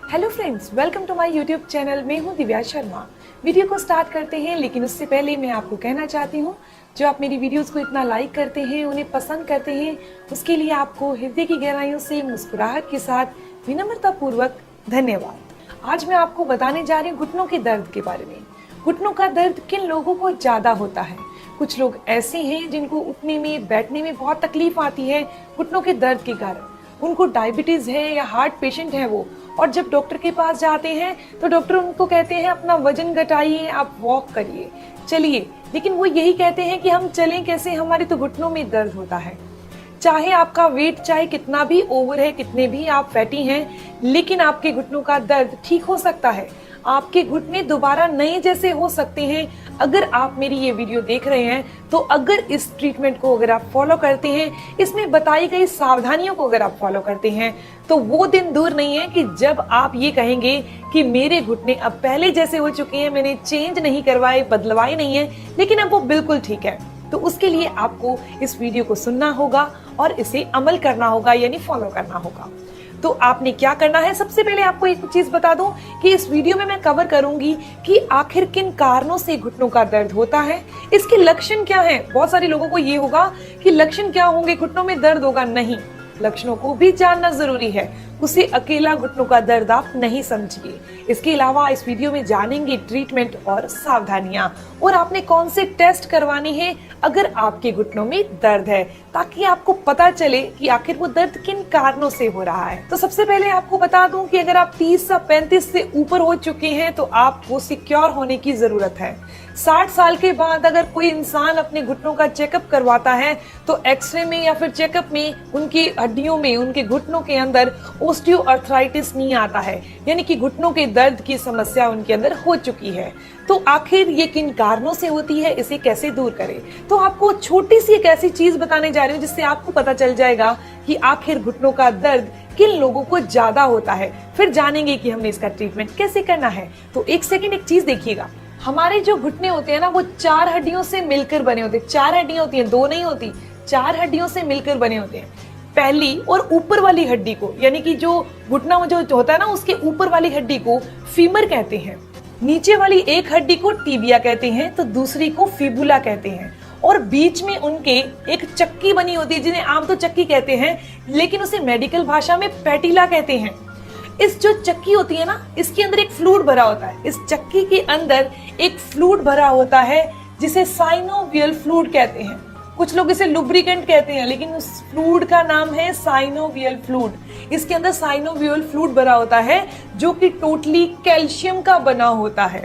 Hello friends, welcome to my YouTube channel. मैं हूं Divya Sharma. Video को स्टार्ट करते हैं, लेकिन उससे पहले मैं आपको कहना चाहती हूं, जो आप मेरी वीडियोस को इतना लाइक करते हैं, उन्हें पसंद करते हैं, उसके लिए आपको हृदय की गहराइयों से मुस्कुराहट के साथ विनम्रता पूर्वक धन्यवाद। आज मैं आपको बताने जा रही हूँ घुटनों के दर्द के बारे में। घुटनों का दर्द किन लोगों को ज्यादा होता है। कुछ लोग ऐसे हैं जिनको उठने में बैठने में बहुत तकलीफ आती है घुटनों के दर्द के कारण। उनको डायबिटीज है या हार्ट पेशेंट है वो, और जब डॉक्टर के पास जाते हैं तो डॉक्टर उनको कहते हैं अपना वजन घटाइए, आप वॉक करिए, चलिए, लेकिन वो यही कहते हैं कि हम चलें कैसे, हमारे तो घुटनों में दर्द होता है। चाहे आपका वेट चाहे कितना भी ओवर है, कितने भी आप फैटी हैं, लेकिन आपके घुटनों का दर्द ठीक हो सकता है। आपके घुटने दोबारा नए जैसे हो सकते हैं अगर आप मेरी ये वीडियो देख रहे हैं। तो अगर इस ट्रीटमेंट को अगर आप फॉलो करते हैं, इसमें बताई गई सावधानियों को अगर आप फॉलो करते हैं, तो वो दिन दूर नहीं है कि जब आप ये कहेंगे कि मेरे घुटने अब पहले जैसे हो चुके हैं, मैंने चेंज नहीं करवाए, बदलवाए नहीं है, लेकिन अब वो बिल्कुल ठीक है। तो उसके लिए आपको इस वीडियो को सुनना होगा और इसे अमल करना होगा, यानी फॉलो करना होगा। तो आपने क्या करना है, सबसे पहले आपको एक चीज बता दूं कि इस वीडियो में मैं कवर करूंगी कि आखिर किन कारणों से घुटनों का दर्द होता है, इसके लक्षण क्या हैं। बहुत सारे लोगों को ये होगा कि लक्षण क्या होंगे, घुटनों में दर्द होगा। नहीं, लक्षणों को भी जानना जरूरी है। उसे अकेला घुटनों का दर्द आप नहीं समझिए। इसके अलावा इस वीडियो में जानेंगे ट्रीटमेंट और सावधानियां, और आपने कौन से टेस्ट करवाने हैं अगर आपके घुटनों में दर्द है, ताकि आपको पता चले कि आखिर वो दर्द किन कारणों से हो रहा है। तो सबसे पहले आपको बता दूं कि अगर आप 30 या 35 से ऊपर हो चुके हैं तो आपको सिक्योर होने की जरूरत है। 60 साल के बाद अगर कोई इंसान अपने घुटनों का चेकअप करवाता है तो एक्सरे में या फिर चेकअप में उनकी हड्डियों में, उनके घुटनों के अंदर ऑस्टियोआर्थराइटिस नहीं आता है, यानी कि घुटनों के दर्द की समस्या उनके अंदर हो चुकी है। तो आखिर ये किन कारणों से होती है, इसे कैसे दूर करें। तो आपको छोटी सी एक ऐसी चीज बताने जा रही हूँ जिससे आपको पता चल जाएगा कि आखिर घुटनों का दर्द किन लोगों को ज्यादा होता है। फिर जानेंगे कि हमने इसका ट्रीटमेंट कैसे करना है। तो एक सेकेंड, एक चीज देखिएगा, हमारे जो घुटने होते हैं ना, वो 4 हड्डियों से मिलकर बने होते हैं। 4 हड्डियां होती हैं, 2 नहीं होती, 4 हड्डियों से मिलकर बने होते हैं। पहली और ऊपर वाली हड्डी को, यानी कि जो घुटना जो होता है ना, उसके ऊपर वाली हड्डी को फीमर कहते हैं। नीचे वाली एक हड्डी को टीबिया कहते हैं, तो दूसरी को फिबुला कहते हैं। और बीच में उनके एक चक्की बनी होती है, जिन्हें आम तो चक्की कहते हैं, लेकिन उसे मेडिकल भाषा में पैटिला कहते हैं। इस जो चक्की होती है ना, इसके अंदर एक फ्लूइड भरा होता है। इस चक्की के अंदर एक फ्लूइड भरा होता है जिसे साइनोवियल फ्लूइड कहते हैं। कुछ लोग इसे लुब्रिकेंट कहते हैं, लेकिन उस फ्लूइड का नाम है साइनोवियल फ्लूइड। इसके अंदर साइनोवियल फ्लूइड भरा होता है जो कि टोटली कैल्शियम का बना होता है।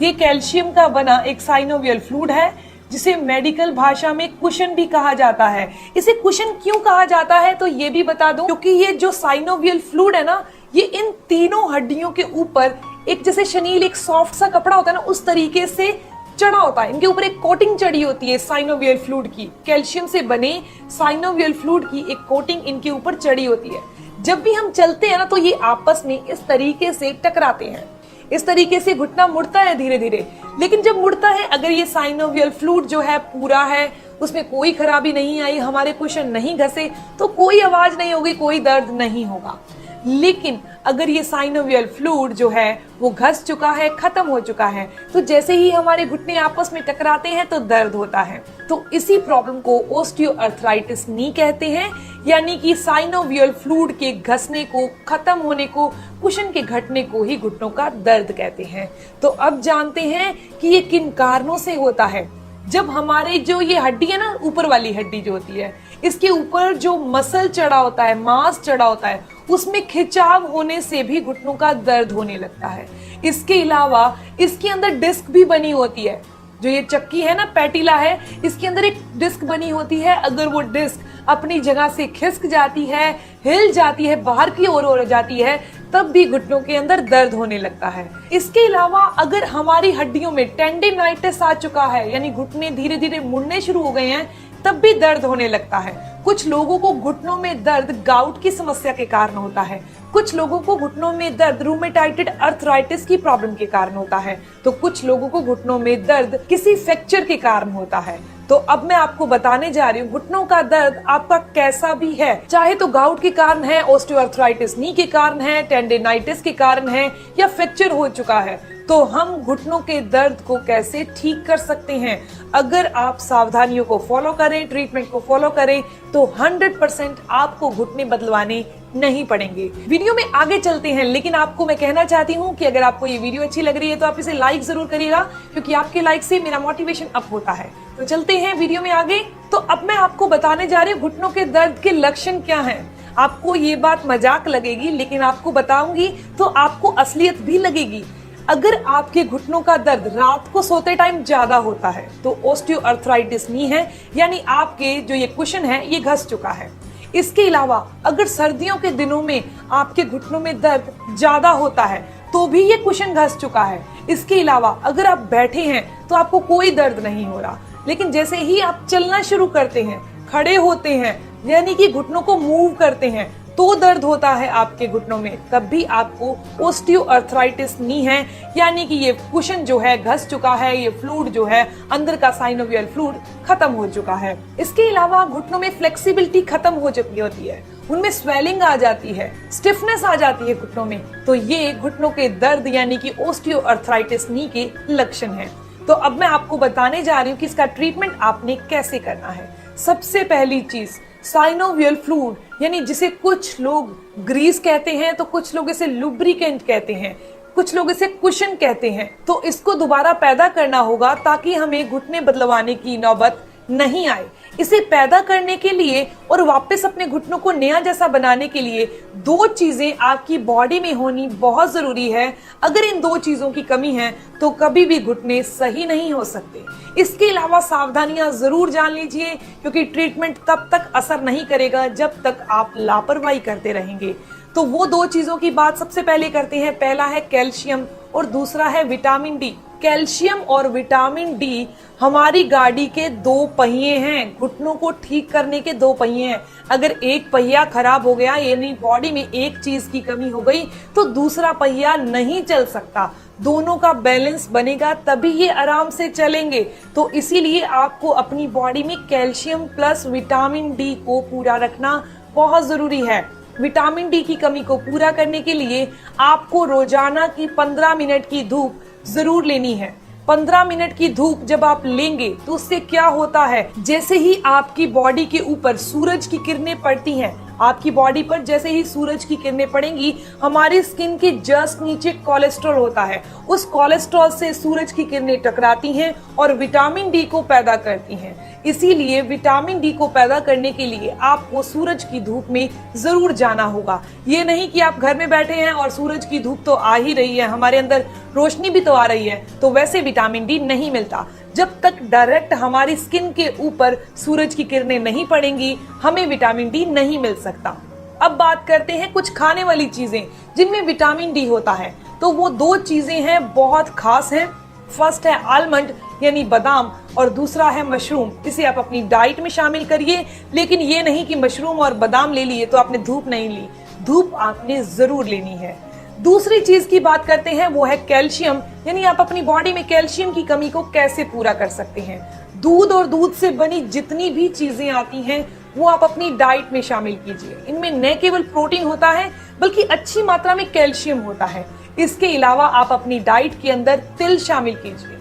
ये कैल्शियम का बना एक साइनोवियल फ्लूइड है, जिसे मेडिकल भाषा में कुशन भी कहा जाता है। इसे कुशन क्यों कहा जाता है तो ये भी बता दूं, क्योंकि ये जो साइनोवियल फ्लूइड है ना, ये इन तीनों हड्डियों के ऊपर एक जैसे शनील एक सॉफ्ट सा कपड़ा होता है ना, उस तरीके से चढ़ा होता है। इनके ऊपर एक कोटिंग चढ़ी होती है साइनोवियल फ्लूइड की, कैल्शियम से बने साइनोवियल फ्लूइड की एक कोटिंग इनके ऊपर चढ़ी होती है। जब भी हम चलते हैं ना, तो ये आपस में इस तरीके से टकराते हैं। इस तरीके से घुटना मुड़ता है धीरे धीरे, लेकिन जब मुड़ता है, अगर ये साइनोवियल फ्लूइड जो है पूरा है, उसमें कोई खराबी नहीं आई, हमारे कुशन नहीं घसे, तो कोई आवाज नहीं होगी, कोई दर्द नहीं होगा। लेकिन अगर ये साइनोवियल फ्लूइड जो है वो घस चुका है, खत्म हो चुका है, तो जैसे ही हमारे घुटने आपस में टकराते हैं तो दर्द होता है। तो इसी प्रॉब्लम को ऑस्टियोआर्थराइटिस नी कहते हैं, यानी कि साइनोवियल फ्लूइड के घसने को, खत्म होने को, कुशन के घटने को ही घुटनों का दर्द कहते हैं। तो अब जानते हैं कि ये किन कारणों से होता है। जब हमारे जो ये हड्डी है ना, ऊपर वाली हड्डी जो होती है, इसके ऊपर जो मसल चढ़ा होता है, मांस चढ़ा होता है, उसमें खिंचाव होने से भी घुटनों का दर्द होने लगता है। इसके अलावा इसके अंदर डिस्क भी बनी होती है। जो ये चक्की है ना, पैटिला है, इसके अंदर एक डिस्क बनी होती है। अगर वो डिस्क अपनी जगह से खिसक जाती है, हिल जाती है, बाहर की ओर हो जाती है, तब भी घुटनों के अंदर दर्द होने लगता है। इसके अलावा अगर हमारी हड्डियों में टेंडिनाइटिस आ चुका है, यानी घुटने धीरे धीरे मुड़ने शुरू हो गए हैं, तब भी दर्द होने लगता है। कुछ लोगों को घुटनों में दर्द गाउट की समस्या के कारण होता है। कुछ लोगों को घुटनों में दर्द रूमेटाइटेड अर्थराइटिस की प्रॉब्लम के कारण होता है। तो कुछ लोगों को घुटनों में दर्द किसी फ्रैक्चर के कारण होता है। तो अब मैं आपको बताने जा रही हूँ घुटनों का दर्द आपका कैसा भी है, चाहे तो गाउट के कारण है, ऑस्टियोआर्थराइटिस नी के कारण है, टेंडेनाइटिस के कारण है या फ्रैक्चर हो चुका है, तो हम घुटनों के दर्द को कैसे ठीक कर सकते हैं। अगर आप सावधानियों को फॉलो करें, ट्रीटमेंट को फॉलो करें, तो 100% आपको घुटने बदलवाने नहीं पड़ेंगे। वीडियो में आगे चलते हैं, लेकिन आपको मैं कहना चाहती हूँ कि अगर आपको ये वीडियो अच्छी लग रही है तो आप इसे लाइक जरूर करिएगा, क्योंकि आपके लाइक से मेरा मोटिवेशन अप होता है। तो चलते हैं वीडियो में आगे। तो अब मैं आपको बताने जा रही हूँ घुटनों के दर्द के लक्षण क्या हैं। आपको ये बात मजाक लगेगी, लेकिन आपको बताऊंगी तो आपको असलियत भी लगेगी। अगर आपके घुटनों का दर्द रात को सोते टाइम ज्यादा होता है तो ऑस्टियोआर्थराइटिस नी है, यानी आपके जो ये कुशन है ये घस चुका है। इसके अलावा अगर सर्दियों के दिनों में आपके घुटनों में दर्द ज्यादा होता है तो भी ये कुशन घस चुका है। इसके अलावा अगर आप बैठे हैं तो आपको कोई दर्द नहीं हो रहा, लेकिन जैसे ही आप चलना शुरू करते हैं, खड़े होते हैं, यानी कि घुटनों को मूव करते हैं, तो दर्द होता है आपके घुटनों में, तब भी आपको ऑस्टियोआर्थराइटिस नी है, यानी कि ये कुशन जो है घस चुका है, ये फ्लूइड जो है अंदर का साइनोवियल फ्लूइड खत्म हो चुका है। इसके अलावा घुटनों में फ्लेक्सिबिलिटी खत्म हो चुकी होती है, उनमें स्वेलिंग आ जाती है, स्टिफनेस आ जाती है घुटनों में, तो ये घुटनों के दर्द यानी कि ऑस्टियोआर्थराइटिस नी के लक्षण हैं। तो अब मैं आपको बताने जा रही हूँ कि इसका ट्रीटमेंट आपने कैसे करना है। सबसे पहली चीज साइनोवियल फ्लूइड, यानी जिसे कुछ लोग ग्रीस कहते हैं, तो कुछ लोग इसे लुब्रिकेंट कहते हैं, कुछ लोग इसे कुशन कहते हैं। तो इसको दोबारा पैदा करना होगा ताकि हमें घुटने बदलवाने की नौबत नहीं आए। इसे पैदा करने के लिए और वापस अपने घुटनों को नया जैसा बनाने के लिए दो चीजें आपकी बॉडी में होनी बहुत जरूरी है। अगर इन दो चीजों की कमी है तो कभी भी घुटने सही नहीं हो सकते। इसके अलावा सावधानियां जरूर जान लीजिए, क्योंकि ट्रीटमेंट तब तक असर नहीं करेगा जब तक आप लापरवाही करते रहेंगे। तो वो दो चीजों की बात सबसे पहले करते हैं। पहला है कैल्शियम और दूसरा है विटामिन डी। कैल्शियम और विटामिन डी हमारी गाड़ी के दो पहिए हैं, घुटनों को ठीक करने के दो पहिए हैं। अगर एक पहिया खराब हो गया, यानी बॉडी में एक चीज की कमी हो गई, तो दूसरा पहिया नहीं चल सकता। दोनों का बैलेंस बनेगा तभी ये आराम से चलेंगे। तो इसीलिए आपको अपनी बॉडी में कैल्शियम प्लस विटामिन डी को पूरा रखना बहुत जरूरी है। विटामिन डी की कमी को पूरा करने के लिए आपको रोजाना की 15 मिनट की धूप जरूर लेनी है। 15 मिनट की धूप जब आप लेंगे तो उससे क्या होता है, जैसे ही आपकी बॉडी के ऊपर सूरज की किरणें पड़ती हैं, आपकी बॉडी पर जैसे ही सूरज की किरणें पड़ेंगी, हमारी स्किन के जस्ट नीचे कोलेस्ट्रॉल होता है, उस कोलेस्ट्रॉल से सूरज की किरणें टकराती हैं और विटामिन डी को पैदा करती हैं। इसीलिए विटामिन डी को पैदा करने के लिए आपको सूरज की धूप में जरूर जाना होगा। ये नहीं कि आप घर में बैठे हैं और सूरज की धूप तो आ ही रही है, हमारे अंदर रोशनी भी तो आ रही है, तो वैसे विटामिन डी नहीं मिलता। जब तक डायरेक्ट हमारी स्किन के ऊपर सूरज की किरणें नहीं पड़ेंगी, हमें विटामिन डी नहीं मिल सकता। अब बात करते हैं कुछ खाने वाली चीजें जिनमें विटामिन डी होता है। तो वो दो चीजें हैं, बहुत खास हैं। फर्स्ट है आलमंड यानी बादाम, और दूसरा है मशरूम। इसे आप अपनी डाइट में शामिल करिए, लेकिन ये नहीं कि मशरूम और बादाम ले लिए तो आपने धूप नहीं ली, धूप आपने जरूर लेनी है। दूसरी चीज की बात करते हैं, वो है कैल्शियम, यानी आप अपनी बॉडी में कैल्शियम की कमी को कैसे पूरा कर सकते हैं। दूध और दूध से बनी जितनी भी चीजें आती हैं वो आप अपनी डाइट में शामिल कीजिए। इनमें न केवल प्रोटीन होता है बल्कि अच्छी मात्रा में कैल्शियम होता है। इसके अलावा आप अपनी डाइट के अंदर तिल शामिल कीजिए।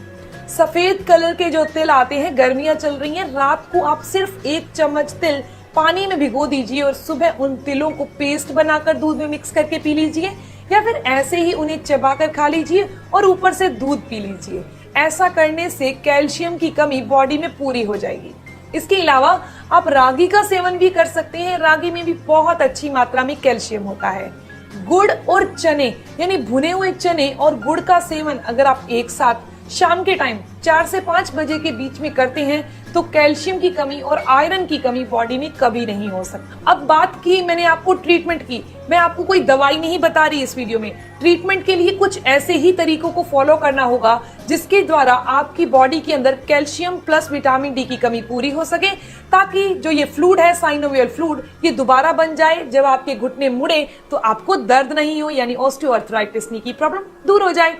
सफेद कलर के जो तिल आते हैं, गर्मियां चल रही हैं, रात को आप सिर्फ 1 चम्मच तिल पानी में भिगो दीजिए और सुबह उन तिलों को पेस्ट बनाकर दूध में मिक्स करके पी लीजिए, या फिर ऐसे ही उन्हें चबाकर खा लीजिए और ऊपर से दूध पी लीजिए। ऐसा करने से कैल्शियम की कमी बॉडी में पूरी हो जाएगी। इसके अलावा आप रागी का सेवन भी कर सकते हैं। रागी में भी बहुत अच्छी मात्रा में कैल्शियम होता है। गुड़ और चने यानी भुने हुए चने और गुड़ का सेवन अगर आप एक साथ शाम के टाइम 4 से 5 बजे के बीच में करते हैं तो कैल्शियम की कमी और आयरन की कमी बॉडी में कभी नहीं हो सकती। अब बात की मैंने आपको ट्रीटमेंट की, मैं आपको कोई दवाई नहीं बता रही इस वीडियो में। ट्रीटमेंट के लिए कुछ ऐसे ही तरीकों को फॉलो करना होगा जिसके द्वारा आपकी बॉडी के अंदर कैल्शियम प्लस विटामिन डी की कमी पूरी हो सके, ताकि जो ये फ्लूइड है साइनोवियल फ्लूइड ये दोबारा बन जाए। जब आपके घुटने मुड़े तो आपको दर्द नहीं हो, यानी ऑस्टियोआर्थराइटिस नी की प्रॉब्लम दूर हो जाए।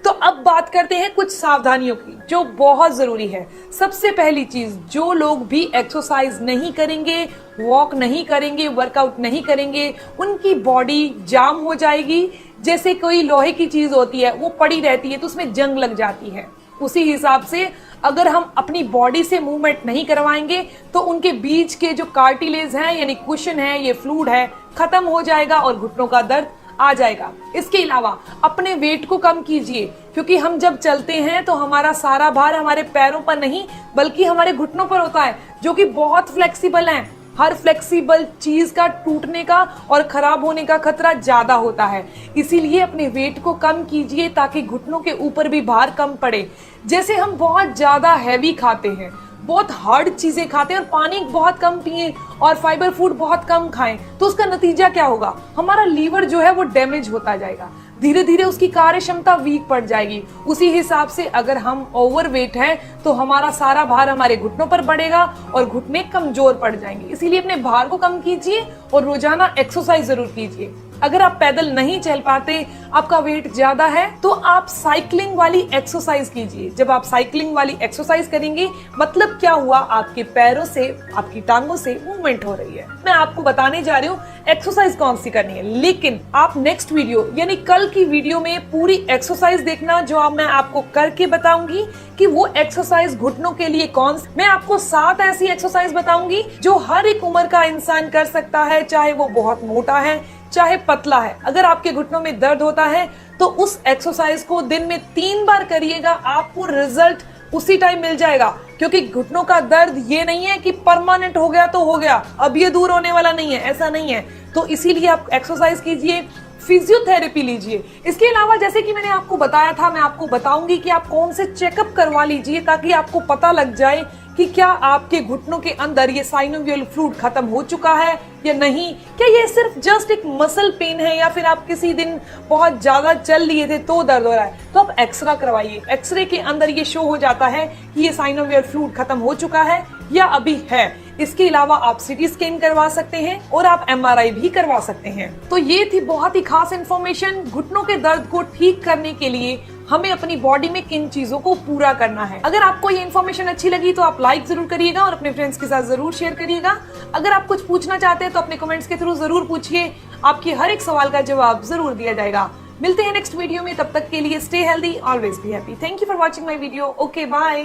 तो अब बात करते हैं कुछ सावधानियों की जो बहुत जरूरी है। सबसे पहली चीज, जो लोग भी एक्सरसाइज नहीं करेंगे, वॉक नहीं करेंगे, वर्कआउट नहीं करेंगे, उनकी बॉडी जाम हो जाएगी। जैसे कोई लोहे की चीज होती है, वो पड़ी रहती है तो उसमें जंग लग जाती है। उसी हिसाब से अगर हम अपनी बॉडी से मूवमेंट नहीं करवाएंगे तो उनके बीच के जो कार्टिलेज हैं यानी कुशन है, ये फ्लूइड है, खत्म हो जाएगा और घुटनों का दर्द आ जाएगा। इसके अलावा अपने वेट को कम कीजिए, क्योंकि हम जब चलते हैं तो हमारा सारा भार हमारे पैरों पर नहीं बल्कि हमारे घुटनों पर होता है, जो कि बहुत फ्लेक्सिबल हैं। हर फ्लेक्सिबल चीज का टूटने का और खराब होने का खतरा ज्यादा होता है। इसीलिए अपने वेट को कम कीजिए ताकि घुटनों के ऊपर भी भार कम पड़े। जैसे हम बहुत ज्यादा हैवी खाते हैं, बहुत हार्ड चीजें खाते हैं और पानी बहुत कम पिए और फाइबर फूड बहुत कम खाएं, तो उसका नतीजा क्या होगा? हमारा लीवर जो है वो डैमेज होता जाएगा, धीरे धीरे उसकी कार्य क्षमता वीक पड़ जाएगी। उसी हिसाब से अगर हम ओवरवेट हैं तो हमारा सारा भार हमारे घुटनों पर बढ़ेगा और घुटने कमजोर पड़ जाएंगे। इसीलिए अपने भार को कम कीजिए और रोजाना एक्सरसाइज जरूर कीजिए। अगर आप पैदल नहीं चल पाते, आपका वेट ज्यादा है, तो आप साइकिलिंग वाली एक्सरसाइज कीजिए। जब आप साइकिलिंग वाली एक्सरसाइज करेंगे मतलब क्या हुआ? आपके पैरों से, आपकी टांगों से मूवमेंट हो रही है। मैं आपको बताने जा रही हूँ एक्सरसाइज कौन सी करनी है, लेकिन आप नेक्स्ट वीडियो यानी कल की वीडियो में पूरी एक्सरसाइज देखना, जो अब मैं आपको करके बताऊंगी कि वो एक्सरसाइज घुटनों के लिए कौन सी। मैं आपको 7 ऐसी एक्सरसाइज बताऊंगी जो हर एक उम्र का इंसान कर सकता है, चाहे वो बहुत मोटा है चाहे पतला है। अगर आपके घुटनों में दर्द होता है तो उस एक्सरसाइज को दिन में 3 बार करिएगा, आपको रिजल्ट उसी टाइम मिल जाएगा। क्योंकि घुटनों का दर्द ये नहीं है कि परमानेंट हो गया तो हो गया, अब ये दूर होने वाला नहीं है, ऐसा नहीं है। तो इसीलिए आप एक्सरसाइज कीजिए, फिजियोथेरेपी लीजिए। इसके अलावा जैसे कि मैंने आपको बताया था, मैं आपको बताऊंगी कि आप कौन से चेकअप करवा लीजिए ताकि आपको पता लग जाए कि क्या आपके घुटनों के अंदर ये साइनोवियल फ्लूइड खत्म हो चुका है या नहीं, क्या ये सिर्फ जस्ट एक मसल पेन है या फिर आप किसी दिन बहुत ज्यादा चल लिए थे तो दर्द हो रहा है। तो आप एक्सरे करवाइए। एक्सरे के अंदर ये शो हो जाता है कि ये साइनोवियल फ्लूइड खत्म हो चुका है या अभी है। इसके अलावा आप सीटी स्कैन करवा सकते हैं और आप MRI भी करवा सकते हैं। तो ये थी बहुत ही खास इन्फॉर्मेशन। घुटनों के दर्द को ठीक करने के लिए हमें अपनी बॉडी में किन चीजों को पूरा करना है। अगर आपको ये इन्फॉर्मेशन अच्छी लगी तो आप लाइक जरूर करिएगा और अपने फ्रेंड्स के साथ जरूर शेयर करिएगा। अगर आप कुछ पूछना चाहते हैं तो अपने कमेंट्स के थ्रू जरूर पूछिए, आपके हर एक सवाल का जवाब जरूर दिया जाएगा। मिलते हैं नेक्स्ट वीडियो में, तब तक के लिए stay healthy, always be happy. Thank you for watching my video. Okay, bye.